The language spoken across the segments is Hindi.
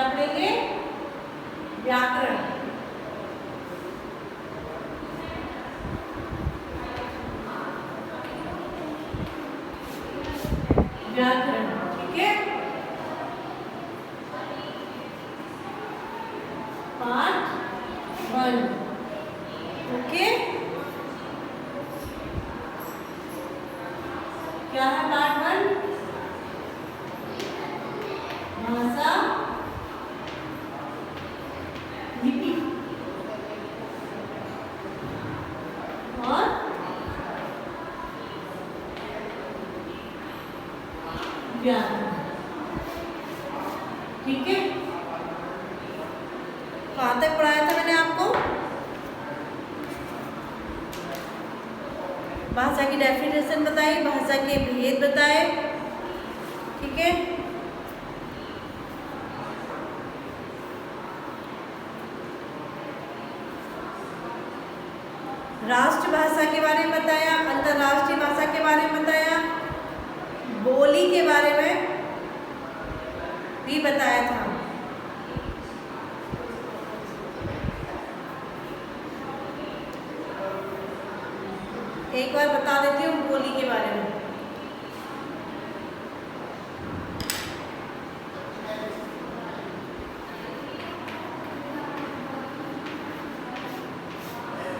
क्या पढ़ेंगे? व्याकरण। व्याकरण, ठीक है। Part 1, okay. क्या है पार्ट 1? भाषा, लिपि और व्याकरण, ठीक है। कहाँ तक पढ़ाया था मैंने आपको? भाषा की डेफिनेशन बताई, भाषा के भेद बताए, ठीक है। राष्ट्रभाषा के बारे में बताया, अंतर्राष्ट्रीय भाषा के बारे में बताया, बोली के बारे में भी बताया था। एक बार बता देती हूँ बोली के बारे में।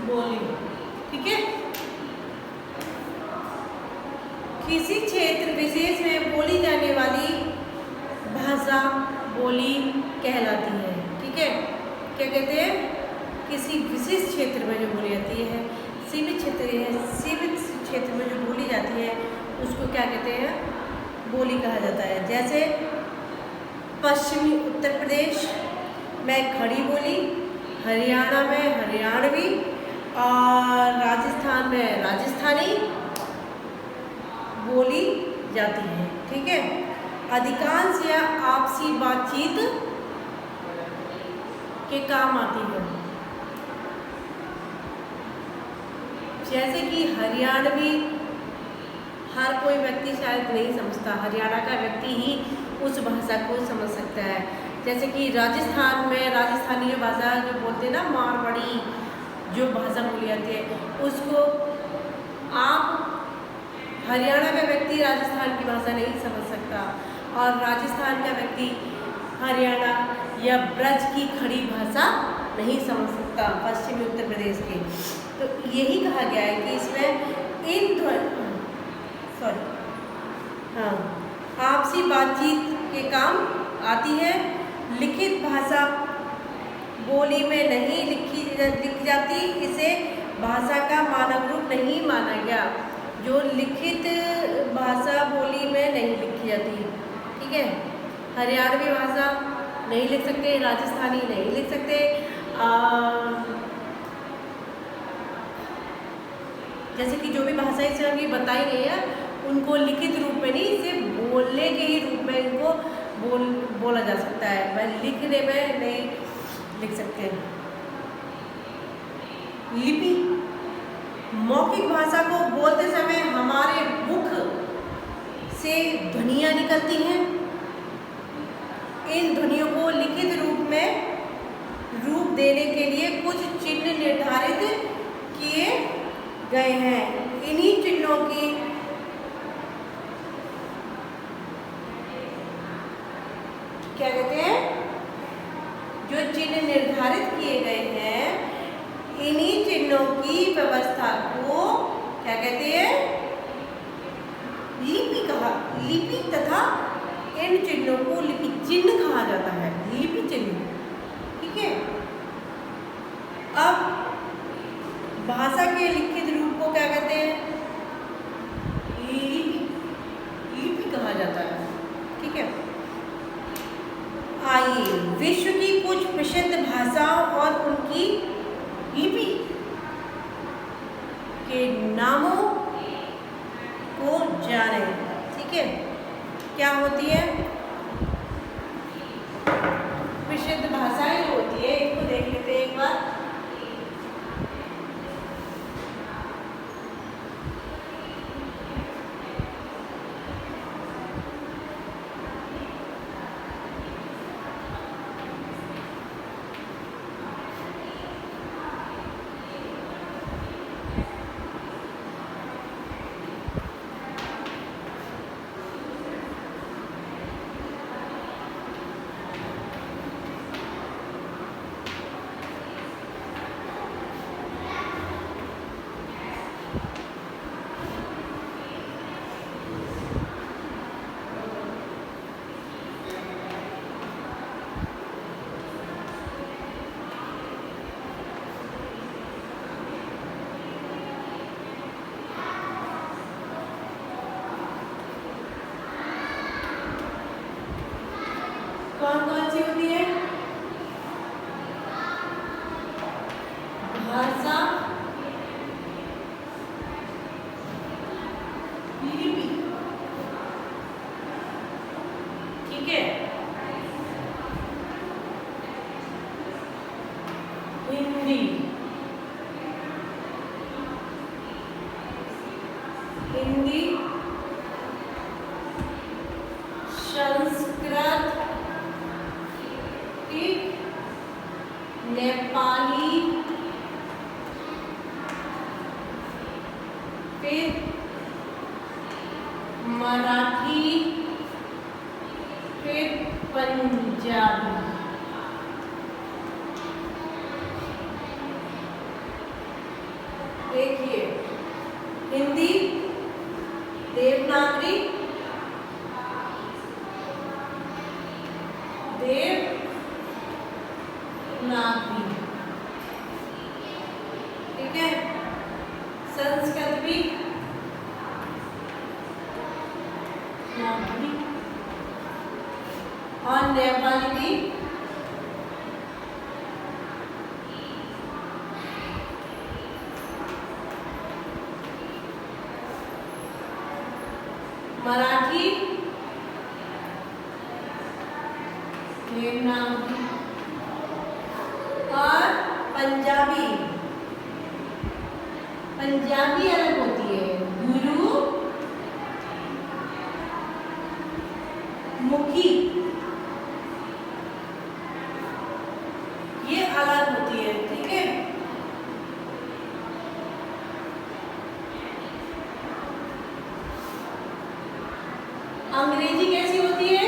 बोली, ठीक है। किसी क्षेत्र विशेष में बोली जाने वाली भाषा बोली कहलाती है, ठीक है। क्या कहते हैं? किसी विशेष क्षेत्र में जो बोली जाती है, सीमित क्षेत्र में जो बोली जाती है उसको क्या कहते हैं? बोली कहा जाता है। जैसे पश्चिमी उत्तर प्रदेश में खड़ी बोली, हरियाणा में हरियाणवी और राजस्थान में राजस्थानी बोली जाती है, ठीक है। अधिकांश या आपसी बातचीत के काम आती है। जैसे कि हरियाणवी हर कोई व्यक्ति शायद नहीं समझता, हरियाणा का व्यक्ति ही उस भाषा को समझ सकता है। जैसे कि राजस्थान में राजस्थानी जो भाषा जो बोलते हैं ना, मारवाड़ी जो भाषा बोली जाती है, उसको आप हरियाणा का व्यक्ति राजस्थान की भाषा नहीं समझ सकता, और राजस्थान का व्यक्ति हरियाणा या ब्रज की खड़ी भाषा नहीं समझ सकता, पश्चिमी उत्तर प्रदेश की। तो यही कहा गया है कि इसमें आपसी बातचीत के काम आती है। लिखित भाषा बोली में नहीं लिखी जाती, इसे भाषा का मानक रूप नहीं माना गया। जो लिखित भाषा बोली में नहीं लिखी जाती, ठीक है। हरियाणवी भाषा नहीं लिख सकते, राजस्थानी नहीं लिख सकते, जैसे कि जो भी भाषाएं इस तरह की बताई गई है उनको लिखित रूप में नहीं, इसे बोलने के ही रूप में इनको बोला जा सकता है, वह लिखने में नहीं लिख सकते। लिपि, मौखिक भाषा को बोलते समय हमारे मुख से ध्वनियाँ निकलती हैं। इन ध्वनियों को लिखित रूप में रूप देने के लिए कुछ चिन्ह निर्धारित किए गए हैं। इन्हीं चिन्हों की क्या कहते हैं? जो चिन्ह निर्धारित किए गए हैं, इन्हीं चिन्हों की व्यवस्था को क्या कहते हैं? लिपि तथा इन चिन्हों को लिपि चिन्ह कहा जाता है, लिपि चिन्ह, ठीक है। अब भाषा के लिखित रूप को क्या कहते हैं? लिपि कहा जाता है, ठीक है। आइए विश्व की कुछ प्रसिद्ध भाषाओं और उनकी लिपि के नामों को जाने, ठीक है। क्या होती है? प्रसिद्ध भाषाएं जो होती है, इनको देख लेते हैं एक बार। लिपि, ठीक है। हिंदी, हिंदी, संस्कृत, ठीक, नेपाली, फिर मराठी, फिर पंजाबी। देखिए, हिंदी देवनागरी, देवनागरी, ठीक है। संस्कृत भी नागरी और नेपाली भी मराठी, देवनागरी और पंजाबी। पंजाबी अलग होती है, गुरु मुखी, ये अलग होती है, ठीक है। अंग्रेजी कैसी होती है?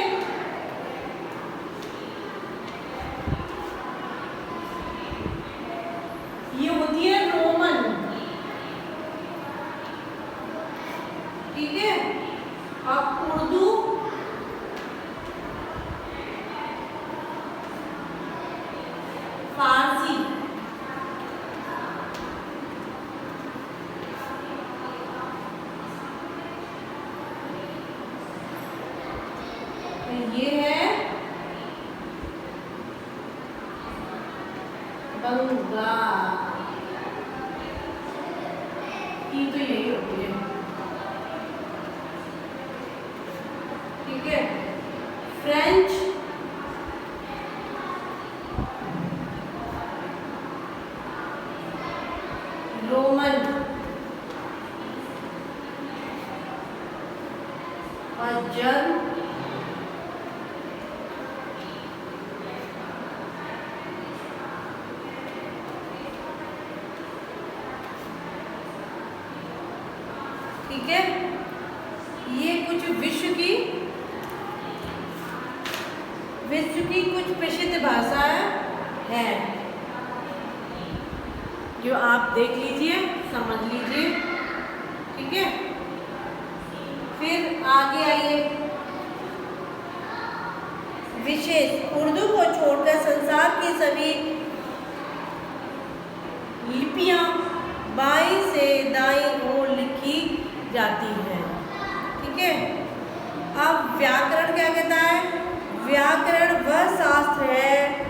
ये होती है रोमन, ठीक है। अब उर्दू फारसी, ये है बंगाल, ये तो यही होती है, ठीक है। फ्रेंच, रोमन और जर्मन, ठीक है। ये कुछ विश्व की कुछ प्रसिद्ध भाषाएं हैं जो आप देख लीजिए, समझ लीजिए, ठीक है। फिर आगे आइए, विशेष उर्दू को छोड़कर संसार की सभी लिपियां बाईं से दाईं ओर लिखी जाती है, ठीक है। अब व्याकरण क्या कहता है? व्याकरण वह शास्त्र है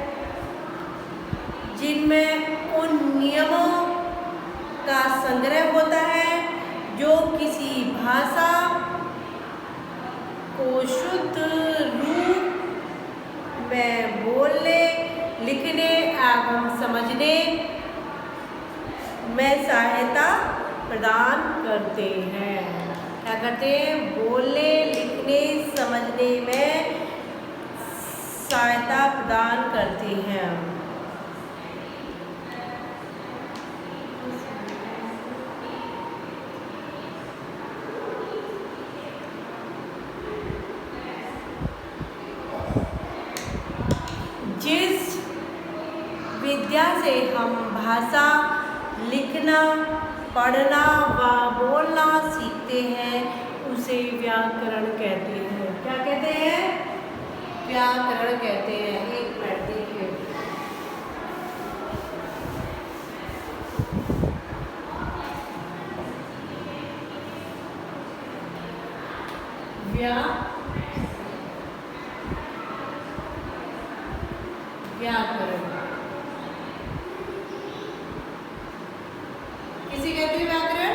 जिनमें उन नियमों का संग्रह होता है जो किसी भाषा को शुद्ध रूप में बोलने, लिखने एवं समझने में सहायता प्रदान करते हैं। क्या करते हैं? बोलने, लिखने, समझने में सहायता प्रदान करते हैं। जिस विद्या से हम भाषा लिखना, पढ़ना व बोलना सीखते हैं उसे व्याकरण कहते हैं। क्या कहते हैं? व्याकरण कहते हैं। एक मिनट देखिए, व्याकरण किसे कहते हैं? व्याकरण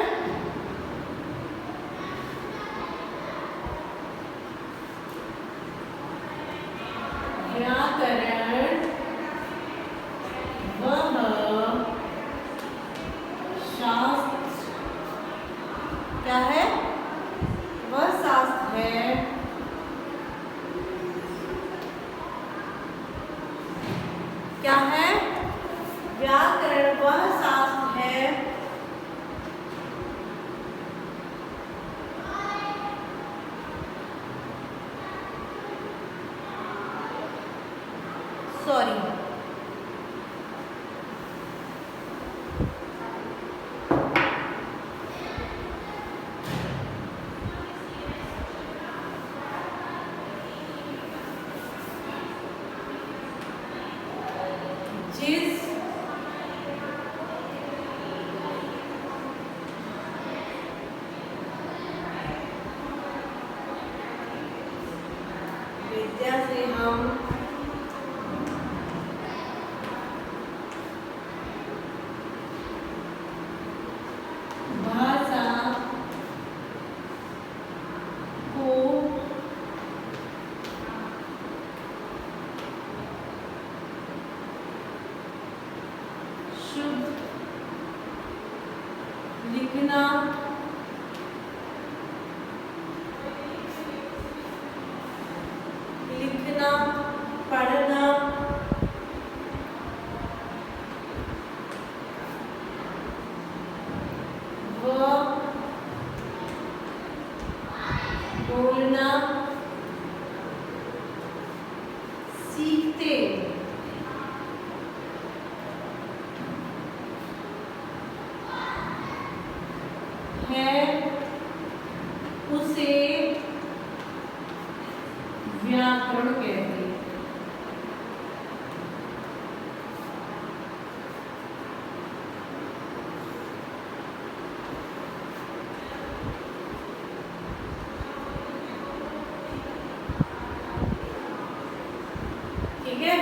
विद्या से हम भाषा को शुद्ध लिखना, पढ़ना, व बोलना सीखते हैं, उसे व्याकरण कहते हैं। ठीक है,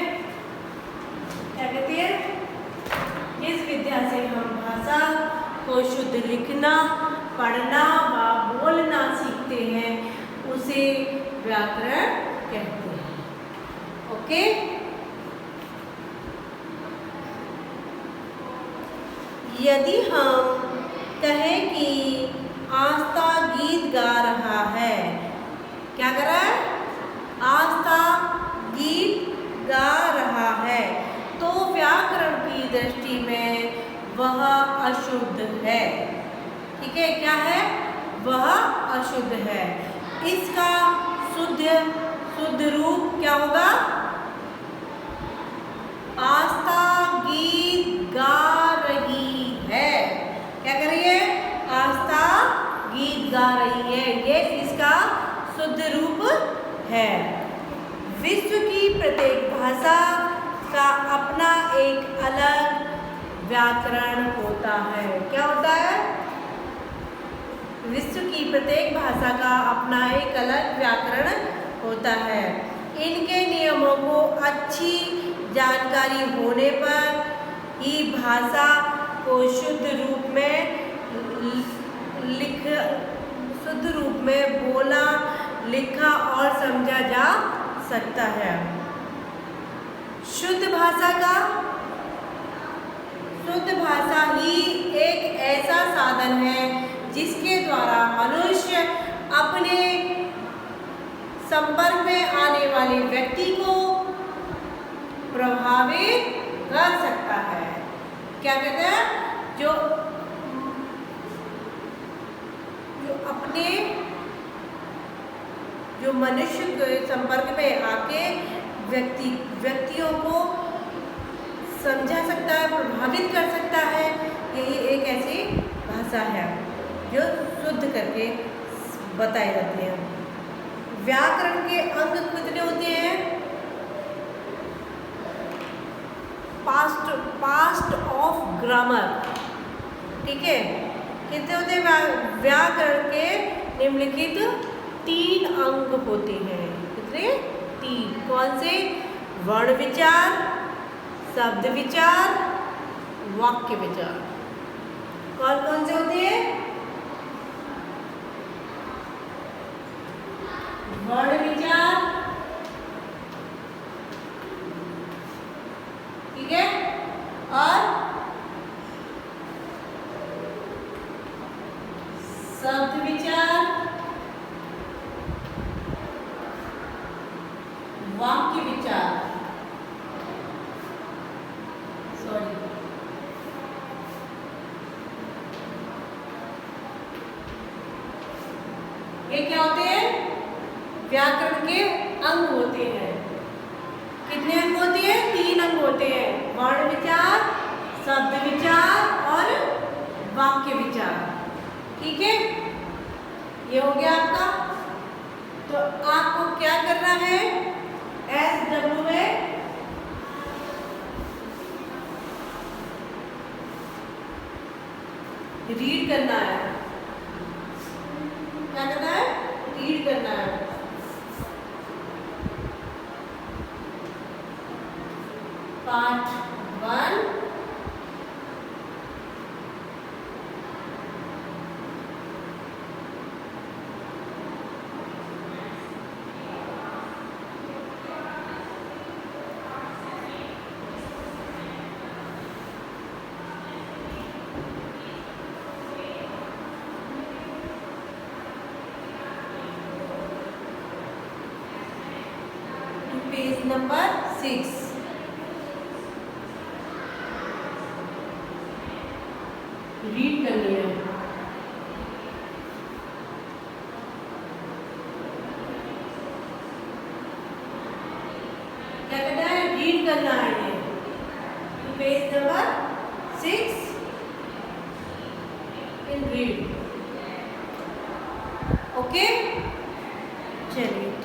क्या कहते हैं? इस विद्या से हम भाषा को शुद्ध लिखना, पढ़ना व बोलना सीखते हैं, उसे व्याकरण कहते हैं। ओके, यदि हम कहें कि आस्था गीत गा रहा है, क्या कर रहा है? आस्था गीत गा रहा है, तो व्याकरण की दृष्टि में वह अशुद्ध है। ठीक है, क्या है? वह अशुद्ध है। इसका शुद्ध रूप क्या होगा? आस्था गीत गा रही है। क्या कर रही है? आस्था गीत गा रही है, ये इसका शुद्ध रूप है। विश्व की प्रत्येक भाषा का अपना एक अलग व्याकरण होता है। क्या होता है? विश्व की प्रत्येक भाषा का अपना एक अलग व्याकरण होता है। इनके नियमों को अच्छी जानकारी होने पर ही भाषा को शुद्ध रूप में बोला, लिखा और समझा जा सकता है। शुद्ध भाषा ही एक ऐसा साधन है जिसके द्वारा मनुष्य अपने संपर्क में आने वाले व्यक्ति को प्रभावित कर सकता है। क्या कहते हैं? जो मनुष्य के संपर्क में आके व्यक्तियों को समझा सकता है, प्रभावित कर सकता है, यही एक ऐसी भाषा है जो शुद्ध करके बताए जाते हैं। व्याकरण के अंग कितने होते हैं? Past of grammar. ठीक है, कितने होते हैं? व्याकरण के निम्नलिखित 3 अंग होते हैं। कितने? 3। कौन से? वर्ण विचार, शब्द विचार, वाक्य विचार। कौन कौन से होते हैं? वर्ण विचार, ठीक है, और शब्द विचार, वाक्य विचार। ये क्या होते हैं? व्याकरण के अंग होते हैं। कितने अंग होते हैं? 3 अंग होते हैं। वर्ण विचार, शब्द विचार और वाक्य विचार। ठीक है, ये हो गया आपका। तो आपको क्या करना है? SW में रीड करना है। क्या करना है? रीड करना है। Page number 6। रीड करनी है। क्या करना है? रीड करना है ये। पेज नंबर 6 इन रीड। ओके, चलिए।